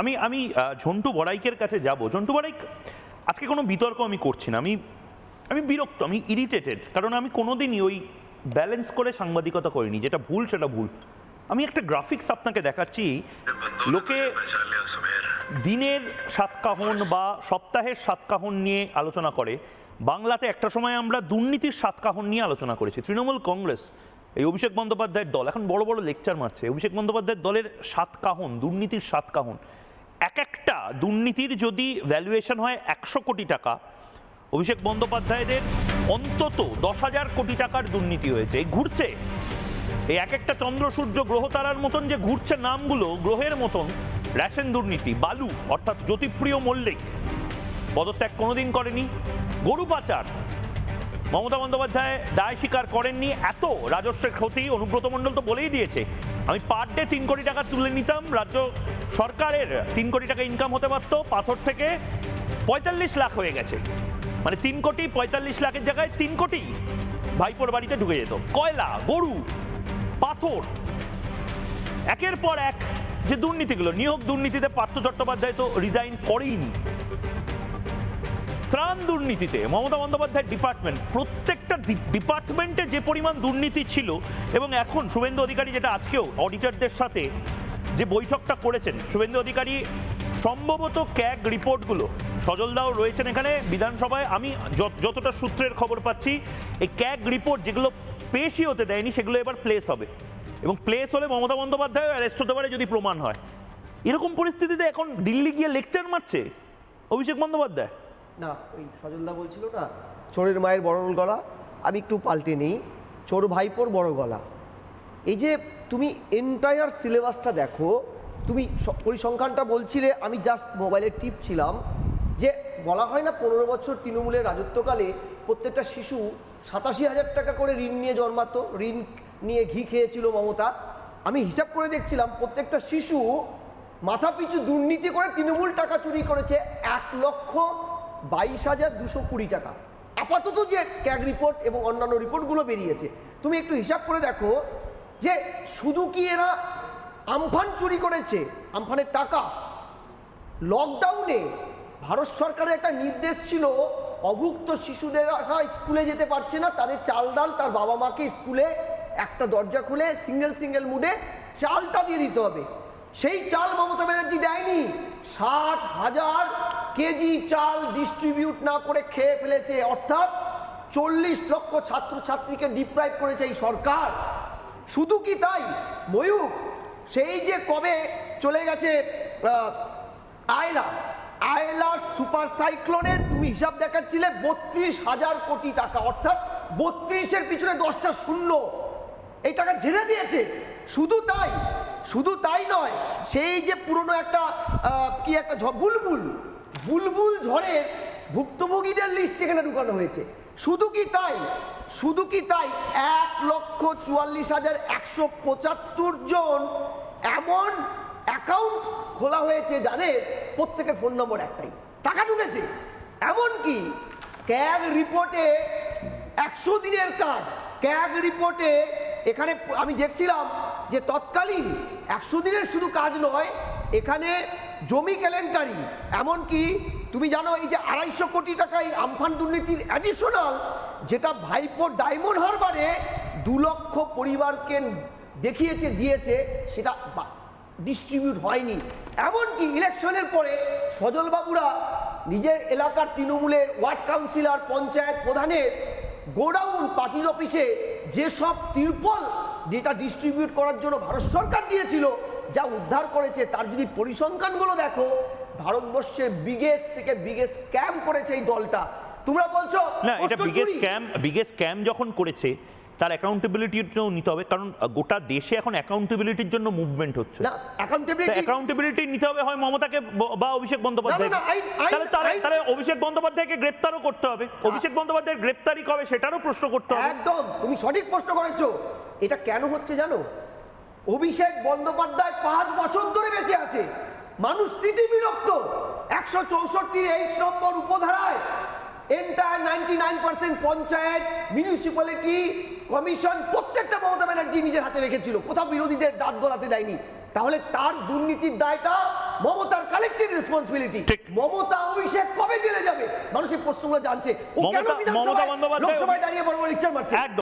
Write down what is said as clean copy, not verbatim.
আমি আমি ঝন্টু বড়াইকের কাছে যাব। ঝন্টু বড়াইক, আজকে কোনো বিতর্ক আমি করছি না, আমি বিরক্ত, আমি ইরিটেটেড, কারণ আমি কোনোদিনই ওই ব্যালেন্স করে সাংবাদিকতা করিনি। যেটা ভুল সেটা ভুল। আমি একটা গ্রাফিক্স আপনাকে দেখাচ্ছি। লোকে দিনের সাতকাহন বা সপ্তাহের সাতকাহন নিয়ে আলোচনা করে। বাংলাতে একটা সময় আমরা দুর্নীতির সাতকাহন নিয়ে আলোচনা করেছি। তৃণমূল কংগ্রেস, এই অভিষেক বন্দ্যোপাধ্যায়ের দল এখন বড় বড় লেকচার মারছে। অভিষেক বন্দ্যোপাধ্যায়ের দলের সাতকাহন, দুর্নীতির সাতকাহন, এক একটা দুর্নীতির যদি ভ্যালুয়েশন হয় 100 কোটি টাকা, অভিষেক বন্দ্যোপাধ্যায়দের অন্তত 10,000 কোটি টাকার দুর্নীতি হয়েছে। এই ঘুরছে, এই এক একটা চন্দ্র সূর্য গ্রহ তারার মতন যে ঘুরছে নামগুলো গ্রহের মতন। রেশন দুর্নীতি, বালু অর্থাৎ জ্যোতিপ্রিয় মল্লিক পদত্যাগ কোনোদিন করেনি। গরু পাচার, মমতা বন্দ্যোপাধ্যায় দায় স্বীকার করেননি। এত রাজস্বের ক্ষতি অনুব্রত মণ্ডল তো বলেই দিয়েছে, আমি পার ডে 3 কোটি টাকা তুলে নিতাম, রাজ্য সরকারের 3 কোটি টাকা ইনকাম হতে পারত, পাথর থেকে 45 লাখ হয়ে গেছে। মানে 3 কোটি 45 লাখের জায়গায় 3 কোটি ভাইপোর বাড়িতে ঢুকে যেত। কয়লা, গরু, পাথর, একের পর এক যে দুর্নীতিগুলো, নিয়োগ দুর্নীতিতে পার্থ চট্টোপাধ্যায় তো রিজাইন করেইনি। ত্রাণ দুর্নীতিতে মমতা বন্দ্যোপাধ্যায়ের ডিপার্টমেন্ট, প্রত্যেকটা ডিপার্টমেন্টে যে পরিমাণ দুর্নীতি ছিল। এবং এখন শুভেন্দু অধিকারী, যেটা আজকেও অডিটরদের সাথে যে বৈঠকটা করেছেন, শুভেন্দু অধিকারী সম্ভবত ক্যাগ রিপোর্টগুলো, সজলদাও রয়েছেন এখানে বিধানসভায়, আমি যতটা সূত্রের খবর পাচ্ছি, এই ক্যাগ রিপোর্ট যেগুলো পেশই হতে দেয়নি সেগুলো এবার প্লেস হবে, এবং প্লেস হলে মমতা বন্দ্যোপাধ্যায় অ্যারেস্ট হতে পারে যদি প্রমাণ হয়। এরকম পরিস্থিতিতে এখন দিল্লি গিয়ে লেকচার মারছে অভিষেক বন্দ্যোপাধ্যায়। না, ওই সজলদা বলছিল না চোরের মায়ের বড় গলা, আমি একটু পাল্টে নেই, চোর ভাইপোর বড় গলা। এই যে তুমি এন্টায়ার সিলেবাসটা দেখো, তুমি পরিসংখ্যানটা বলছিলে, আমি জাস্ট মোবাইলে টিপছিলাম, যে বলা হয় না 15 বছর তৃণমূলের রাজত্বকালে প্রত্যেকটা শিশু 87,000 টাকা করে ঋণ নিয়ে জন্মাতো, ঋণ নিয়ে ঘি খেয়েছিল মমতা। আমি হিসাব করে দেখছিলাম প্রত্যেকটা শিশু মাথাপিছু দুর্নীতি করে তৃণমূল টাকা চুরি করেছে 1,22,220 টাকা। আপাতত যে ক্যাগ রিপোর্ট এবং অন্যান্য রিপোর্টগুলো বেরিয়েছে, তুমি একটু হিসাব করে দেখো যে শুধু কি এরা আমফান চুরি করেছে, আমফানের টাকা। লকডাউনে ভারত সরকারের একটা নির্দেশ ছিল, অভুক্ত শিশুদের আসা স্কুলে যেতে পারছে না, তাদের চাল ডাল তার বাবা মাকে স্কুলে একটা দরজা খুলে সিঙ্গেল মুডে চালটা দিয়ে দিতে হবে। সেই চাল মমতা ব্যানার্জি দেয়নি। 60,000 কেজি চাল ডিস্ট্রিবিউট না করে খেয়ে ফেলেছে, অর্থাৎ 40 লক্ষ ছাত্রছাত্রীকে ডিপ্রাইভ করেছে এই সরকার। শুধু কি তাই, ময়ূর, সেই যে কবে চলে গেছে আয়লা সুপার সাইক্লোনের তুমি হিসাব দেখাচ্ছিলে 32,000 কোটি টাকা, অর্থাৎ 32-এর পিছনে 10টা শূন্য, এই টাকা ঝেড়ে দিয়েছে। শুধু তাই নয়, সেই যে পুরনো একটা কি একটা বুলবুল ঝড়ের ভুক্তভোগীদের লিস্ট এখানে ঢুকানো হয়েছে। শুধু কি তাই 1,44,175 জন এমন অ্যাকাউন্ট খোলা হয়েছে যাদের প্রত্যেকের ফোন নম্বর একটাই, টাকা ঢুকেছে। এমনকি ক্যাগ রিপোর্টে 100 দিনের কাজ, ক্যাগ রিপোর্টে এখানে আমি দেখছিলাম যে তৎকালীন 100 দিনের শুধু কাজ নয়, এখানে জমি কেলেঙ্কারি, এমনকি তুমি জানো এই যে 250 কোটি টাকায় আমফান দুর্নীতির অ্যাডিশনাল, যেটা ভাইপো ডায়মন্ড হারবারে 2 লক্ষ পরিবারকে দিয়েছে, সেটা ডিস্ট্রিবিউট হয়নি। এমনকি ইলেকশনের পরে সজলবাবুরা নিজের এলাকার তৃণমূলের ওয়ার্ড কাউন্সিলর, পঞ্চায়েত প্রধানের গোডাউন, পার্টির অফিসে যেসব তিরপল যেটা ডিস্ট্রিবিউট করার জন্য ভারত সরকার দিয়েছিল, যা উদ্ধার করেছে, তার যদি পরিসংখ্যানগুলো দেখো, ভারতবর্ষের বিগেস্ট স্ক্যাম করেছে এই দলটা। তোমরা বলছো না, এটা বিগেস্ট স্ক্যাম যখন করেছে তার অ্যাকাউন্টেবিলিটিও নিতে হবে, কারণ গোটা দেশে এখন অ্যাকাউন্টেবিলিটির জন্য মুভমেন্ট হচ্ছে। না, অ্যাকাউন্টেবিলিটি নিতে হবে হয় মমতাকে বা অভিষেক বন্দ্যোপাধ্যায়, তাহলে অভিষেক বন্দ্যোপাধ্যায়কে গ্রেপ্তারও করতে হবে। অভিষেক বন্দ্যোপাধ্যায়ের গ্রেপ্তারি কবে সেটারও প্রশ্ন করতে হবে। একদম, তুমি সঠিক প্রশ্ন করেছো। এটা কেন হচ্ছে জানো? অভিষেক বন্দ্যোপাধ্যায় 5 বছর ধরে বেঁচে আছে, মানুষ রীতি বিরক্ত। 164 নম্বর উপধারায় এন্টায়ার 99% পঞ্চায়েত, মিউনিসিপ্যালিটি, কমিশন প্রত্যেকটা মমতা ব্যানার্জি নিজের হাতে রেখেছিল, কোথাও বিরোধীদের দাঁত গলাতে দেয়নি। তাহলে তার দুর্নীতির দায়টা মমতার কালেক্টিভ রেসপন্সিবিলিটি। ঠিক। মমতা অভিষেক কবে জেলে যাবে? মানুষ এই প্রশ্নগুলো জানছে। ও কেন মমতা বিধানসভায় বন্দ্যোপাধ্যায় লোকসভায় দাঁড়িয়ে বড় বড় লেকচার মারছে? একদম।